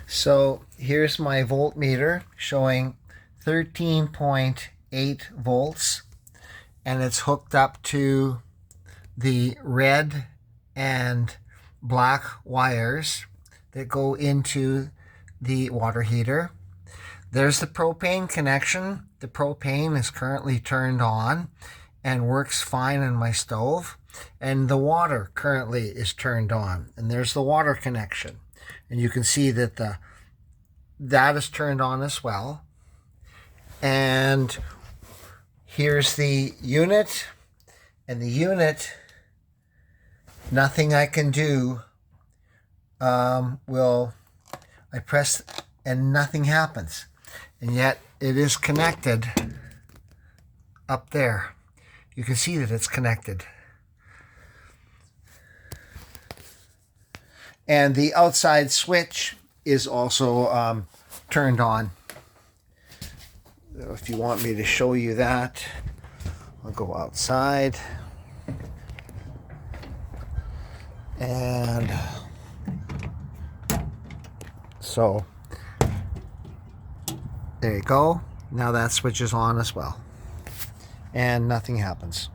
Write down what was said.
So here's my voltmeter showing 13.8 volts, and it's hooked up to the red and black wires that go into the water heater. There's the propane connection. The propane is currently turned on and works fine in my stove, and the water currently is turned on, and there's the water connection, and you can see that that is turned on as well. And here's the unit, and the unit, nothing I can do I press and nothing happens, and yet it is connected up there. You can see that it's connected. And the outside switch is also turned on. If you want me to show you that, I'll go outside. And so there you go. Now that switch is on as well, and nothing happens.